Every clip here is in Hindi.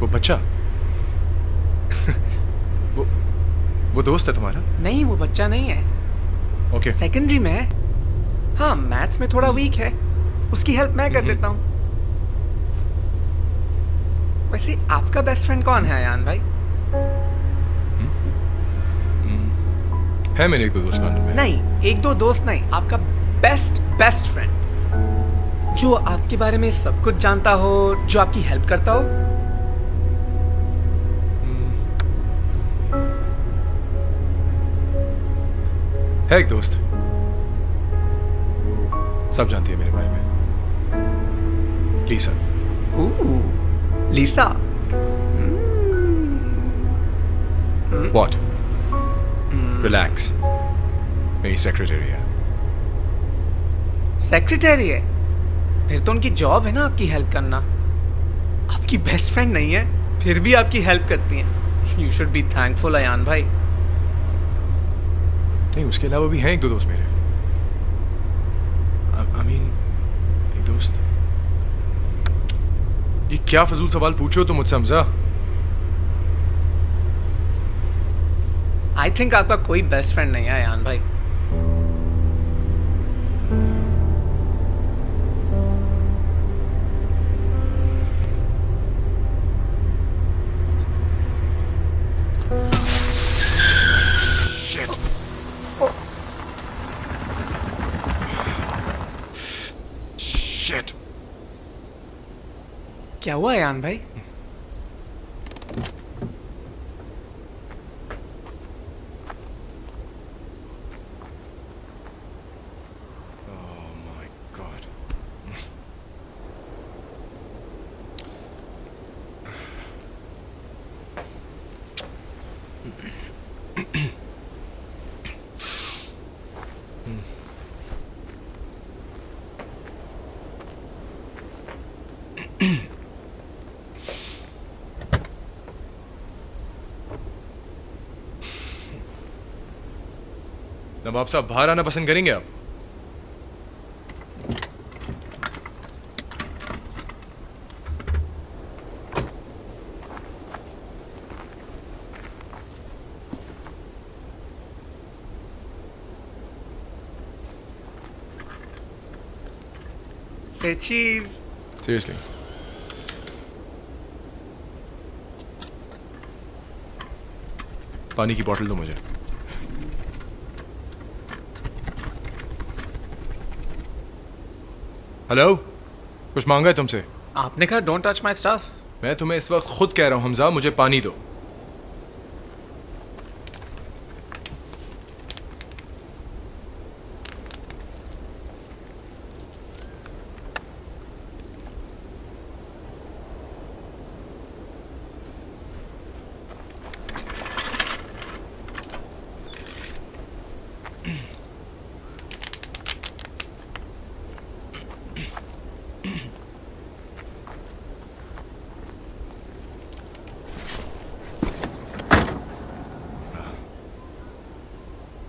वो बच्चा वो दोस्त है तुम्हारा? नहीं, वो बच्चा नहीं है। ओके। सेकेंडरी में है। हाँ, मैथ्स में थोड़ा वीक है, उसकी हेल्प मैं कर देता हूँ। वैसे आपका बेस्ट फ्रेंड कौन है अयान भाई? है मेरे एक दो दोस्त लंदन में। नहीं, एक दो दोस्त नहीं, आपका बेस्ट फ्रेंड, जो आपके बारे में सब कुछ जानता हो, जो आपकी हेल्प करता हो। है एक दोस्त, सब जानती है मेरे बारे में, लीसा। लीसा। What? Relax. मेरी सेक्रेटरी है। सेक्रेटरी है? फिर तो उनकी जॉब है ना आपकी हेल्प करना। आपकी बेस्ट फ्रेंड नहीं है, फिर भी आपकी हेल्प करती हैं। You should be thankful Ayaan भाई। नहीं, उसके अलावा भी हैं एक दो दोस्त मेरे। I mean, एक दोस्त। ये क्या फजूल सवाल पूछो तुम मुझसे हमजा? आई थिंक आपका कोई बेस्ट फ्रेंड नहीं है अयान भाई। Shit. क्या हुआ अयान भाई? नवाब साहब बाहर आना पसंद करेंगे आप? Say cheese. Seriously. पानी की बोतल दो मुझे। हेलो, कुछ मांगा है तुमसे? आपने कहा डोंट टच माय स्टफ। मैं तुम्हें इस वक्त खुद कह रहा हूं हमजा, मुझे पानी दो।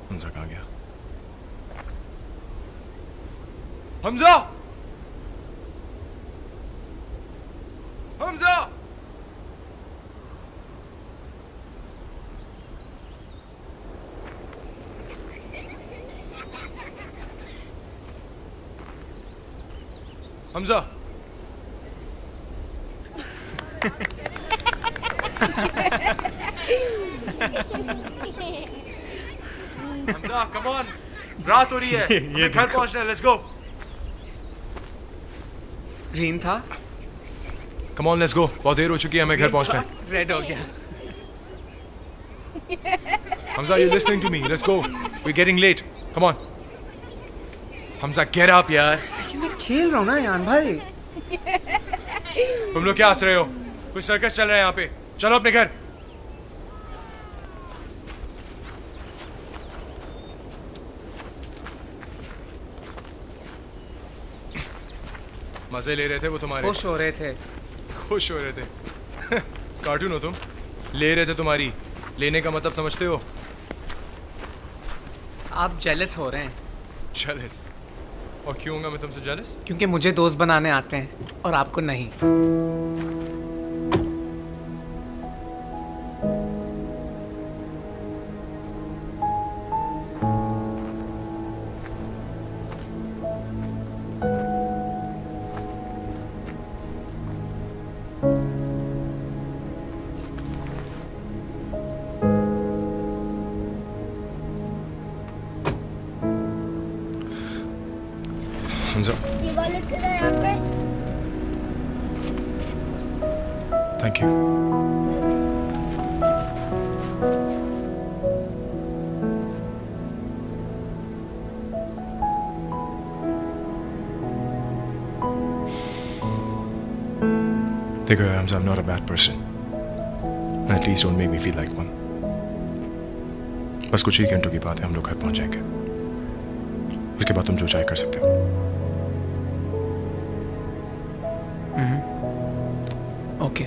हमजा कहाँ गया? हमजा! हमजा! हमजा! Hamza, come on! रात हो रही है, हमें घर पहुंचना है, let's go! ग्रीन था। Come on, let's go. बहुत देर हो चुकी है, हमें घर पहुंचना है। रेड हो गया। Hamza, you're listening to me. Let's go. We're getting late. Come on. Hamza, get up यार। मैं खेल रहा हूँ ना यान भाई। तुम लोग क्या हंस रहे हो? कोई सर्कस चल रहा है यहाँ पे। चलो अपने घर। मजे ले रहे थे वो तुम्हारे। खुश हो रहे थे। खुश हो रहे थे। कार्टून हो तुम। ले रहे थे तुम्हारी। लेने का मतलब समझते हो? आप जेलस हो रहे हैं। जेलस? और क्यों होगा मैं तुमसे जेलस? क्योंकि मुझे दोस्त बनाने आते हैं और आपको नहीं। Hansa. ये वॉलेट किधर है आपका? Thank you. देखो यार, I'm not a bad person. And at least don't make me feel like one. बस कुछ ही घंटों की बात है, हम लोग घर पहुंच जाएंगे। उसके बाद तुम जो चाहे कर सकते हो। ओके।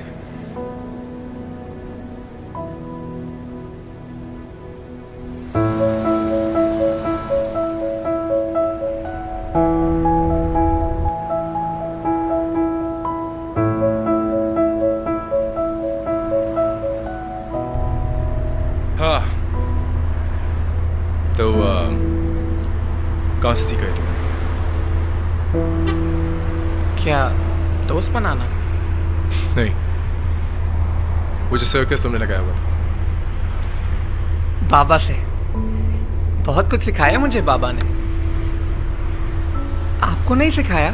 हाँ, तो कहाँ से सीखा है तुमने? क्या दोस्त बनाना? नहीं, वो जो सर्कस तुमने लगाया हुआ था। बाबा से। बहुत कुछ सिखाया मुझे बाबा ने। आपको नहीं सिखाया?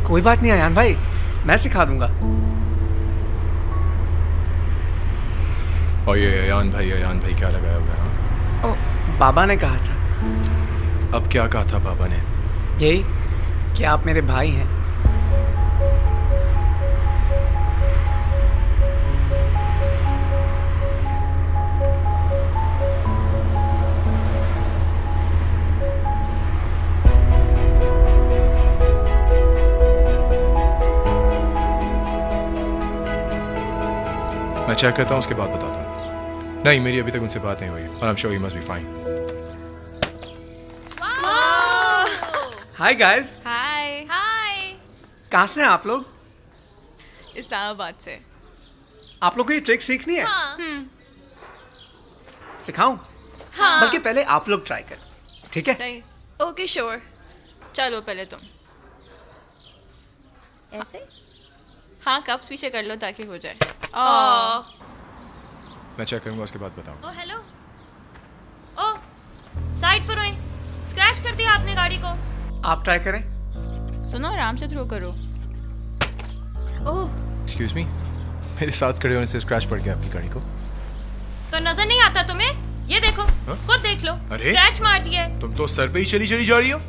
कोई बात नहीं अयान भाई, मैं सिखा दूंगा। और ये अयान भाई क्या लगाया हुआ है? ओ, बाबा ने कहा था। अब क्या कहा था बाबा ने? यही कि आप मेरे भाई हैं। मैं चेक करता हूँ, उसके बाद बताता हूँ। नहीं, मेरी अभी तक उनसे बात नहीं हुई, और I am sure you must be fine. Hi guys. Hi. कहाँ से हैं आप लोग? इस्लामाबाद से। आप लोग को ये ट्रिक सीखनी है? सिखाऊं? हाँ। बल्कि पहले आप लोग ट्राई करें, ठीक है? सही। Okay sure. चलो पहले तुम। ऐसे? हाँ, कप्स पीछे कर लो ताकि हो जाए। मैं चेक करूंगा, उसके बाद बताऊँ। ओ हेलो। ओ साइड पर रोए। स्क्रैच कर दिया आपने गाड़ी को। आप ट्राई करें। सुनो, आराम से थ्रो करो। ओह, एक्सक्यूज मी, मेरे साथ खड़े होने से स्क्रैच पड़ गया आपकी गाड़ी को। तो नजर नहीं आता तुम्हें? ये देखो, खुद देख लो। अरे? स्क्रैच मार दिया है। तुम तो सर पे ही चली जा रही हो।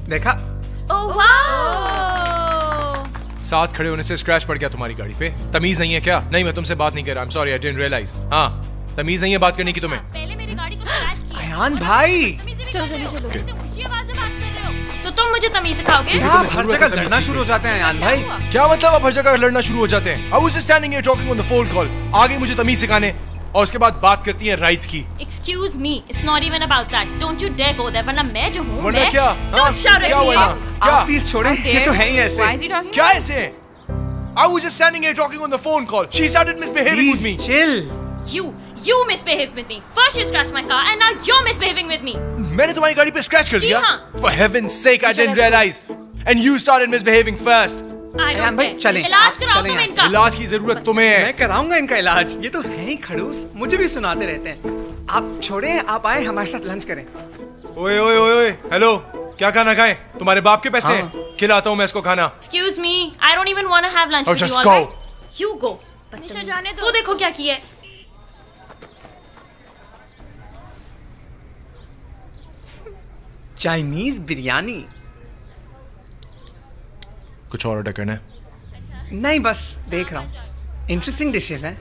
देखा? Oh wow. साथ खड़े होने से स्क्रैच पड़ गया तुम्हारी गाड़ी पे। तमीज नहीं है क्या? नहीं, मैं तुमसे बात नहीं कर रहा। I'm sorry, I didn't realize। हाँ, तमीज नहीं है बात करने की तुम्हें। पहले मेरी गाड़ी को स्क्रैच किया। अयान भाई, चलो जल्दी चलो। कैसे ऊंची आवाज से बात कर रहे हो? तो तुम मुझे तमीज सिखाओगे? क्या आप हर जगह लड़ना शुरू हो जाते हैं अयान भाई? क्या मतलब आप हर जगह लड़ना शुरू हो जाते हैं? I was just standing here talking on the phone call। आगे मुझे तमीज सिखाने, और उसके बाद बात करती हैं राइट्स की। Excuse me, it's not even about that. Don't you dare go there, वरना मैं जो हूँ वरना मैं। क्या? Don't shout at क्या me. वरना? क्या? आप प्लीज छोड़ें, ये तो है ही ऐसे। Why is he talking? क्या ऐसे? I was just standing here talking on the phone call। She started misbehaving with me। Please, chill। You misbehaved with me. First you scratched my car and now you're misbehaving with me. मैंने तुम्हारी गाड़ी पे स्क्रैच कर जी दिया? हाँ। For heaven's sake, I didn't realize। And you started misbehaving first। I Ayan don't भाई, care. चलें। इलाज आप कराओ चलें तुम यहाँ इनका। इलाज की जरूरत तुम्हें मैं है। कराऊंगा इनका इलाज। ये तो है ही खड़ूस, मुझे भी सुनाते रहते हैं। आप छोड़ें, आप आए हमारे साथ लंच करें। ओए, हेलो, क्या खाना खाएं? तुम्हारे बाप के पैसे हैं? खिलाता हूँ मैं इसको खाना। Excuse me, I don't even want to have lunch Oh, with you, just all go. right? You go. निशा जाने दो। वो देखो क्या किया है। चाइनीज बिरयानी? कुछ और ऑर्डर करना है? नहीं, बस देख रहा हूँ। इंटरेस्टिंग डिशेस हैं।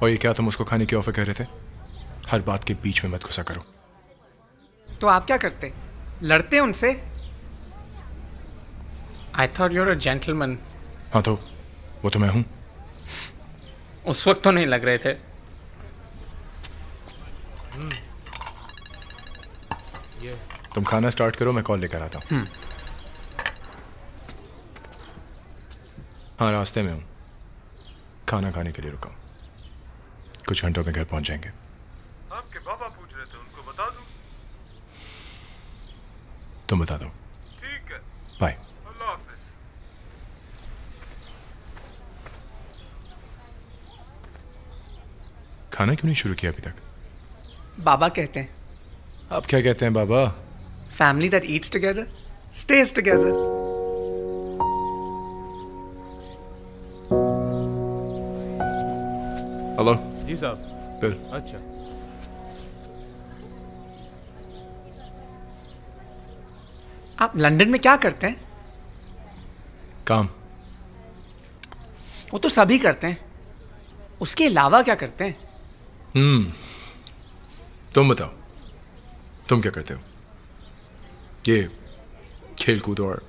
और ये क्या तुम उसको खाने की ऑफर कर रहे थे? हर बात के बीच में मत गुस्सा करो। तो आप क्या करते? लड़ते उनसे? I thought you're a gentleman. हाँ, तो वो तो मैं हूँ। उस वक्त तो नहीं लग रहे थे। तुम खाना स्टार्ट करो, मैं कॉल लेकर आता हूँ। हाँ, रास्ते में हूँ। खाना खाने के लिए रुका हूँ। कुछ घंटों में घर पहुँच जाएंगे। आपके पापा पूछ रहे थे, उनको बता दूं? तुम बता दो। ठीक है, बाय। अल्लाह हाफिज। खाना क्यों नहीं शुरू किया अभी तक? बाबा कहते हैं आप क्या कहते हैं बाबा? Family that eats together stays together. Hello. जी साहब। बिल। अच्छा। आप लंदन में क्या करते हैं? काम। वो तो सभी करते हैं, उसके अलावा क्या करते हैं? तुम बताओ, तुम क्या करते हो? ये खेल कूद और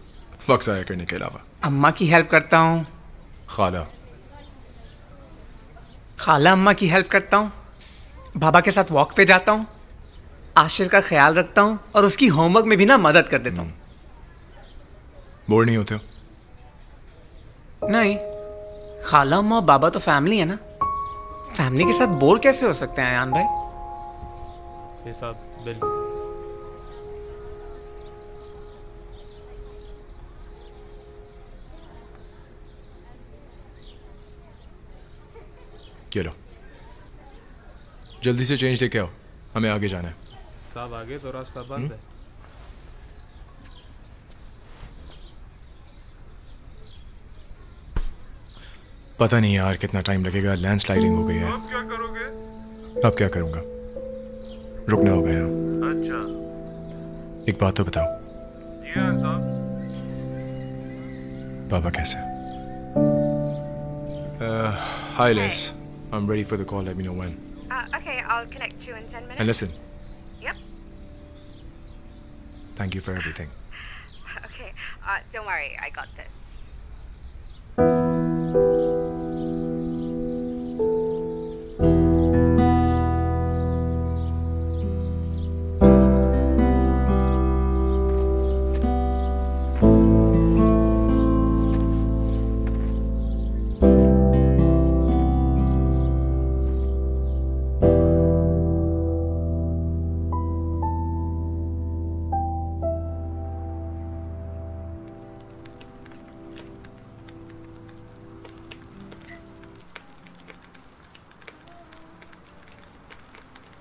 वक्त ज़ाया करने के अलावा। अम्मा की हेल्प करता हूँ। खाला अम्मा की हेल्प करता हूँ। बाबा के साथ वॉक पे जाता हूँ। आशिर का ख्याल रखता हूँ और उसकी होमवर्क में भी ना मदद कर देता हूँ। बोर नहीं होते हो? नहीं, खाला अम्मा और बाबा तो फैमिली है ना। फैमिली के साथ बोर कैसे हो सकते हैं अयान भाई? ये साहब बिल। ये लो, जल्दी से चेंज लेके आओ, हमें आगे जाना है। साहब आगे तो रास्ता बंद है। पता नहीं यार कितना टाइम लगेगा, लैंडस्लाइडिंग हो गई है। आप क्या करोगे? अब क्या करूंगा, रुकना होगा यहाँ। अच्छा। एक बात तो बताओ, जी हाँ साहब। बाबा कैसे? Hi Les, I'm ready for the call, let me know when. Okay, I'll connect you in 10 minutes. And listen. Yep. Thank you for everything. Okay, don't worry, I got this.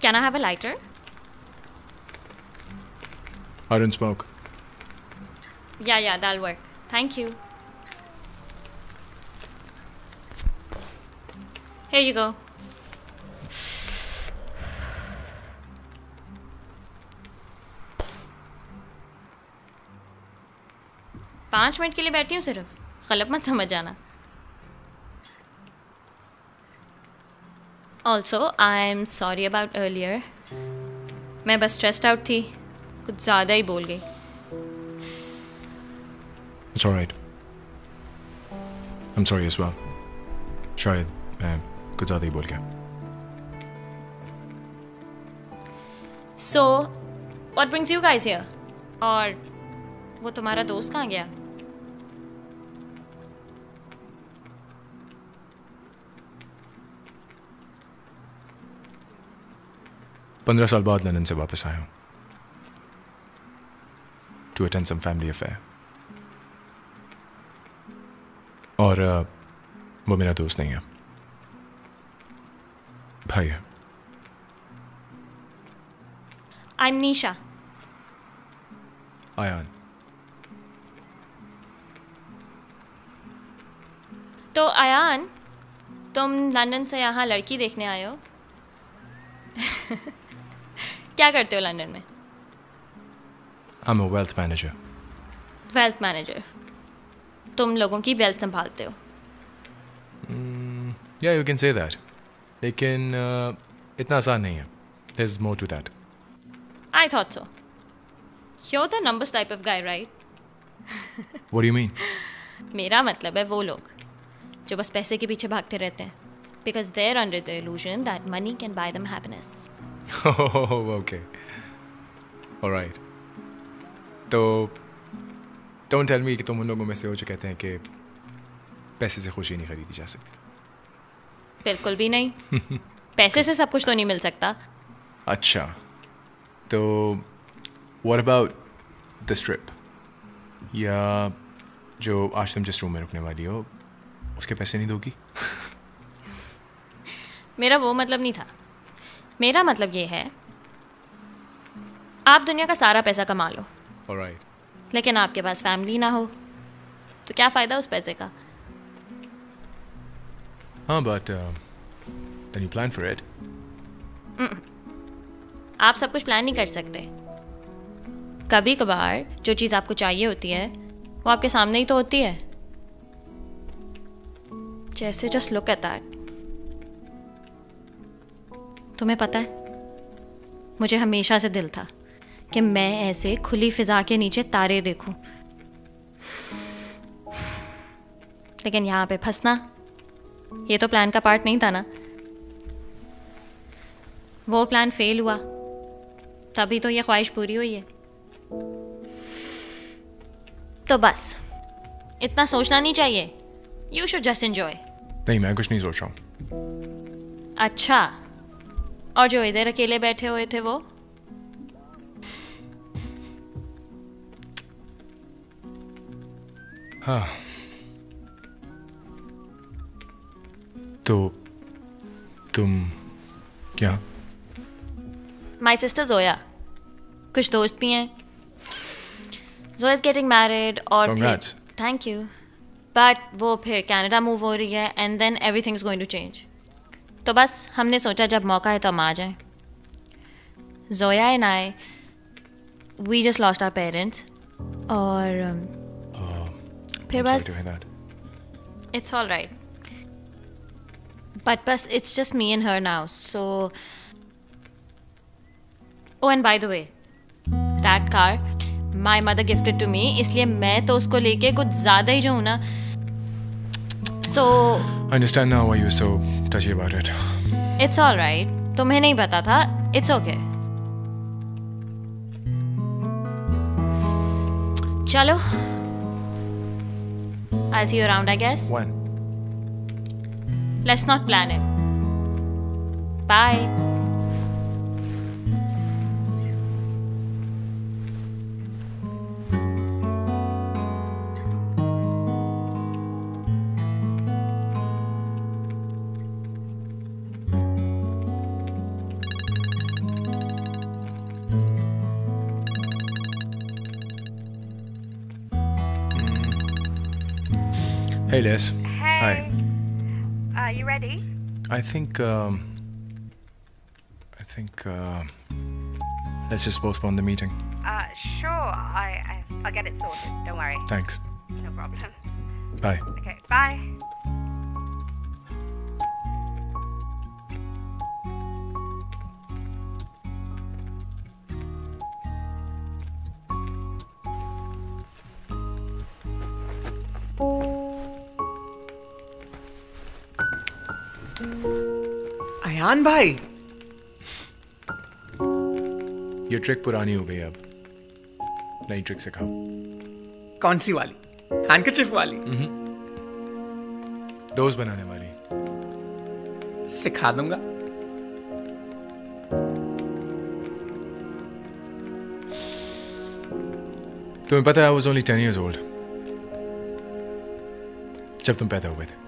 Can I have a lighter? I don't smoke. Yeah, that'll work. Thank you. Here you go. पाँच मिनट के लिए बैठी हूँ सिर्फ, गलत मत समझ जाना। Also, I'm sorry about earlier. मैं बस stressed out थी, कुछ ज़्यादा ही बोल गई। It's alright. I'm sorry as well. शायद मैं कुछ ज़्यादा ही बोल गया। So, what brings you guys here? और वो तुम्हारा दोस्त कहाँ गया? पंद्रह साल बाद लंदन से वापस आया हूँ to attend some family affair. और वो मेरा दोस्त नहीं है, भाई है। I'm Nisha. आयान। तो आयान, तुम लंदन से यहाँ लड़की देखने आए हो? क्या करते हो लंदन में? I'm a wealth manager. Wealth manager. तुम लोगों की वेल्थ संभालते हो। Yeah, you can say that. लेकिन इतना आसान नहीं है. There's more to that. I thought so. You're the numbers type of guy, right? What do you mean? मेरा मतलब है वो लोग जो बस पैसे के पीछे भागते रहते हैं, because they're under the illusion that money can buy them happiness. Oh, okay. All right. तो don't tell me कि तुम उन लोगों में से हो जो कहते हैं कि पैसे से खुशी नहीं खरीदी जा सकती। बिल्कुल भी नहीं। पैसे से सब कुछ तो नहीं मिल सकता। अच्छा, तो what about this trip? या जो आज तुम जिस रूम में रुकने वाली हो उसके पैसे नहीं दोगी? मेरा वो मतलब नहीं था। मेरा मतलब ये है, आप दुनिया का सारा पैसा कमा लो, ऑलराइट, लेकिन आपके पास फैमिली ना हो तो क्या फ़ायदा उस पैसे का? हाँ, but then you plan for it. आप सब कुछ प्लान नहीं कर सकते। कभी कभार जो चीज़ आपको चाहिए होती है वो आपके सामने ही तो होती है। जैसे जस्ट लुक एट दैट। तुम्हें पता है, मुझे हमेशा से दिल था कि मैं ऐसे खुली फिजा के नीचे तारे देखूं, लेकिन यहाँ पे फंसना ये तो प्लान का पार्ट नहीं था ना। वो प्लान फेल हुआ, तभी तो ये ख्वाहिश पूरी हुई है। तो बस इतना सोचना नहीं चाहिए। You should just enjoy. नहीं, मैं कुछ नहीं सोच रहा हूँ। अच्छा, और जो इधर अकेले बैठे हुए थे वो? हाँ, तो तुम क्या? माई सिस्टर जोया, कुछ दोस्त भी हैं। जोया इज गेटिंग मैरिड और Congrats. थैंक यू, बट वो फिर कनाडा मूव हो रही है and then everything is going to change. तो बस हमने सोचा जब मौका है तो हम आ जाएं। Zoya and I, we just lost our parents और फिर I'm sorry बस to hear that. It's all right, but बस it's just me and her now. So oh, and by the way, that car my mother gifted to me, इसलिए मैं तो उसको लेके कुछ ज़्यादा ही जो हूँ ना। So I understand now why you were so touchy about it. it's all right. तुम्हें नहीं पता था, it's okay. चलो, I'll see you around, I guess. When? Let's not plan it. Bye. Hey, Liz. Hey. Hi. You ready? I think let's just postpone the meeting. Sure. I'll get it sorted. Don't worry. Thanks. No problem. Bye. Okay. Bye. Ayan भाई, ये ट्रिक पुरानी हो गई, अब नई ट्रिक सिखाओ। कौन सी वाली? हैंडकरचिफ वाली? दोस्त बनाने वाली। सिखा दूंगा। तुम्हें पता है, I was only 10 years old जब तुम पैदा हुए थे।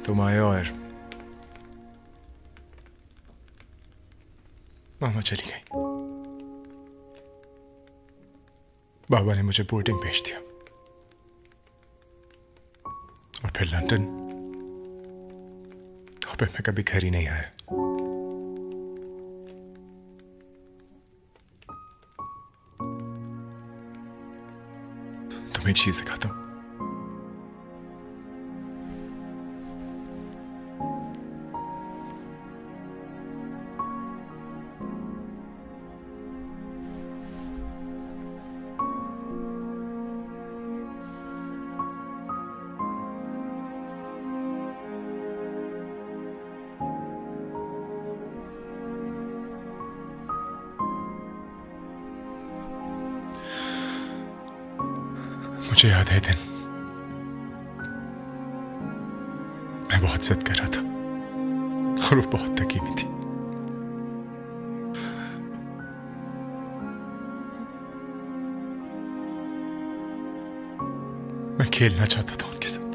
तुम आए और मामा चली गई। बाबा ने मुझे बोर्डिंग भेज दिया और फिर लंदन, और फिर मैं कभी घर ही नहीं आया। तुम्हें एक चीज सिखाता हूं। मुझे याद है दिन, मैं बहुत जिद कर रहा था और वो बहुत थकी हुई थी। मैं खेलना चाहता था उनके साथ,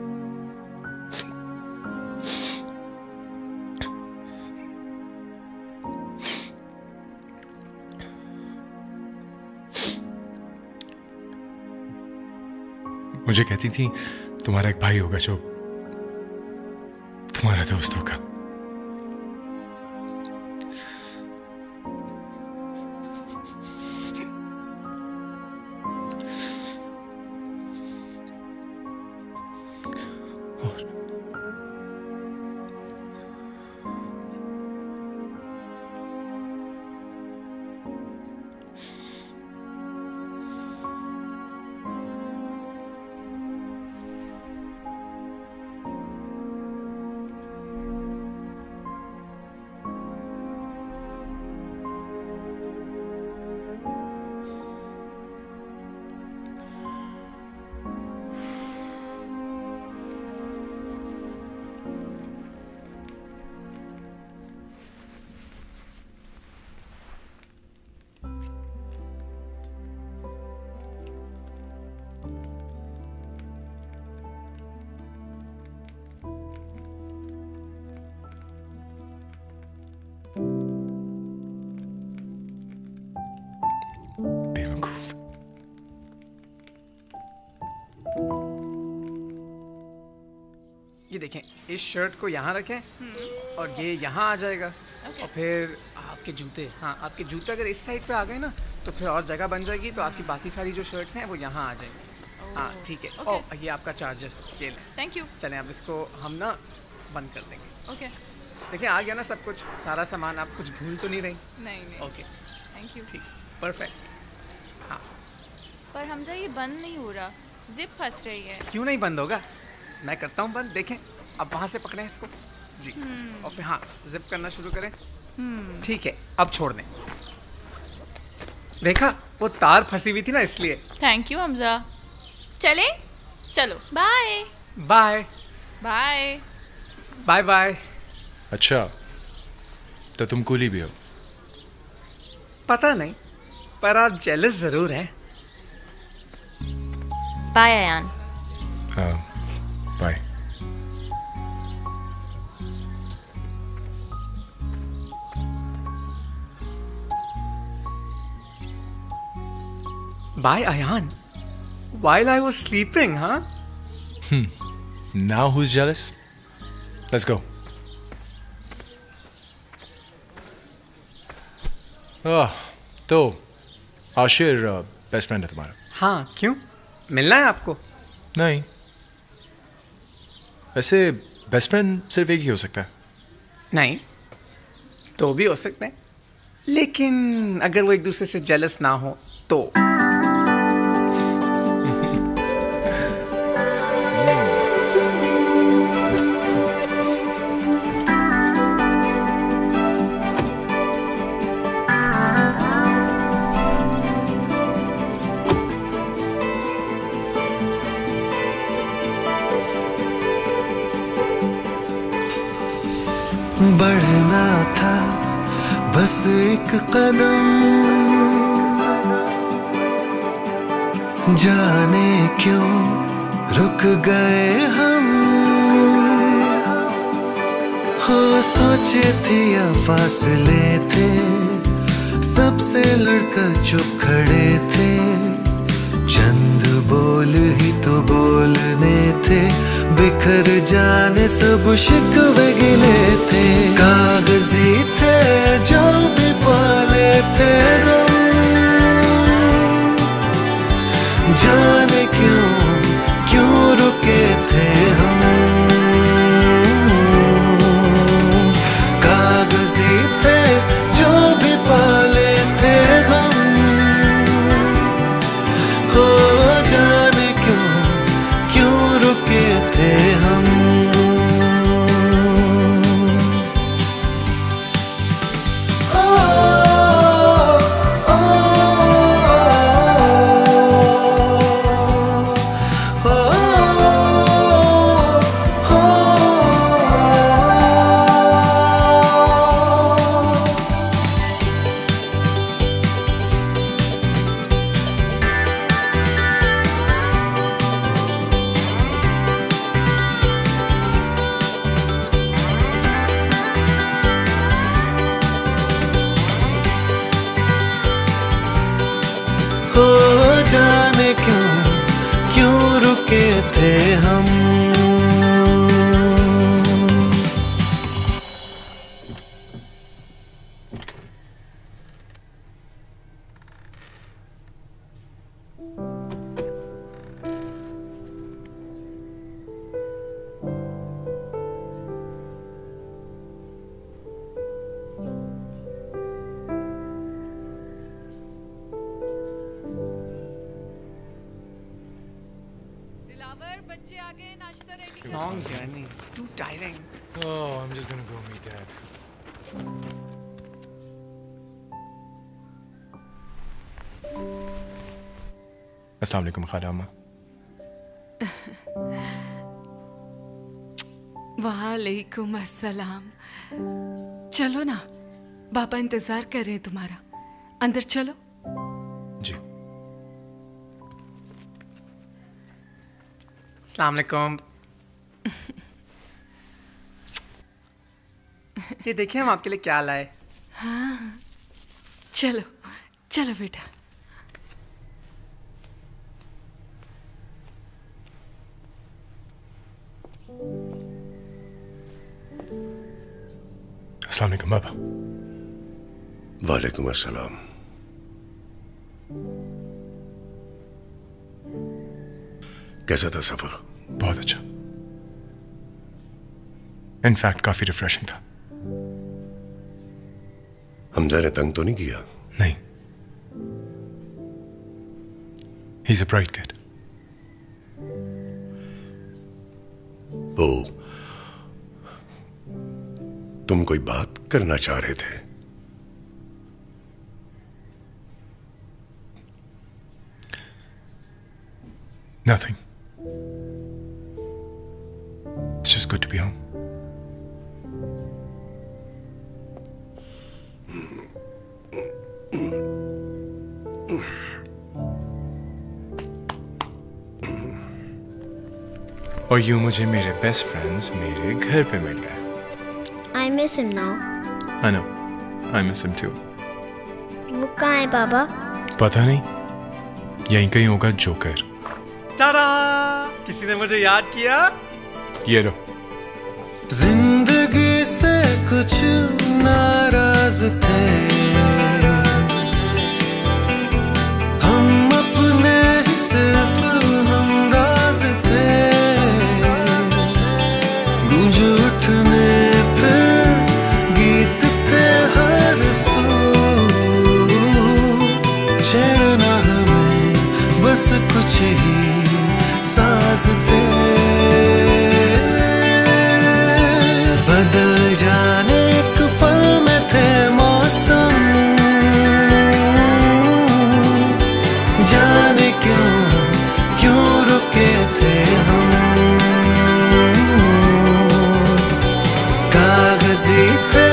मुझे कहती थी तुम्हारा एक भाई होगा जो तुम्हारा दोस्त होगा। ये देखें, इस शर्ट को यहाँ रखें और ये यहाँ आ जाएगा। और फिर आपके जूते, हाँ आपके जूते अगर इस साइड पे आ गए ना तो फिर और जगह बन जाएगी, तो आपकी बाकी सारी जो शर्ट्स हैं वो यहाँ आ जाएंगी। हाँ ठीक है। ओह ये आपका चार्जर, ये लें। Thank you. चलें अब इसको हम ना बंद कर देंगे। ओके। देखिए आ गया ना सब कुछ, सारा सामान, आप कुछ भूल तो नहीं रही? नहीं। Okay thank you. ठीक, परफेक्ट। हाँ पर हमजा ये बंद नहीं हो रहा, जिप फंस रही है। क्यों नहीं बंद होगा, मैं करता हूँ बंद। देखें अब वहाँ से पकड़ें इसको जी, और फिर हाँ जिप करना शुरू करें। ठीक है अब छोड़ दें। देखा वो तार फंसी हुई थी ना इसलिए। Thank you Hamza. चले चलो। Bye bye bye bye bye. अच्छा तो तुम कूली भी हो? पता नहीं, पर आप जेलस जरूर हैं। बाय अयान। हाँ bye. Bye, Ayan. While I was sleeping, huh? Now who's jealous? Let's go. तो आशिर बेस्ट फ्रेंड है तुम्हारा? हाँ क्यों, मिलना है आपको? नहीं, वैसे बेस्ट फ्रेंड सिर्फ एक ही हो सकता है। नहीं तो भी हो सकते हैं, लेकिन अगर वो एक दूसरे से जेलस ना हो तो। बढ़ना था बस एक कदम, जाने क्यों रुक गए हम। हो सोचे थे या फासले थे, सबसे लड़कर चुप खड़े थे। चंद बोल ही तो बोलने थे, बिखर जाने सब शिकवे गिले थे। कागजी थे जो भी पाले थे गम, जाने क्यों रुके थे हम। कागजी थे जो भी पाले थे हम, हो जाने क्यों रुके थे हम। थे हम। Long journey, too tiring. Oh, I'm just gonna go meet Dad. अस्सलाम वालेकुम खाला अम्मा। वालेकुम अस्सलाम। चलो ना, बाबा इंतजार कर रहे हैं तुम्हारा। अंदर चलो। जी। अस्सलाम वालेकुम। ये देखिए हम आपके लिए क्या लाए। हाँ, चलो चलो बेटा। अस्सलाम वालेकुम बाबा। वालेकुम अस्सलाम। कैसा था सफर? बहुत अच्छा। इनफैक्ट काफी रिफ्रेशिंग था। हमजा ने तंग तो नहीं किया? नहीं। He's a bright kid. वो तुम कोई बात करना चाह रहे थे? Nothing. It's just good to be home. और यूं मुझे मेरे बेस्ट फ्रेंड्स मेरे घर पे मिल गए। I miss him now. I know. I miss him too. वो कहाँ है पापा? पता नहीं, यहीं कहीं होगा जोकर। टाडा! किसी ने मुझे याद किया? ये लो। जिंदगी से कुछ नाराज थे हम, अपने ही सिर्फ हमराज थे। गूंज उठने फिर गीत थे हर सू, छेड़ना हमें बस कुछ ही साज थे। बदल जाने एक पल में थे मौसम, जाने क्यों रुके थे हम। कागजी थे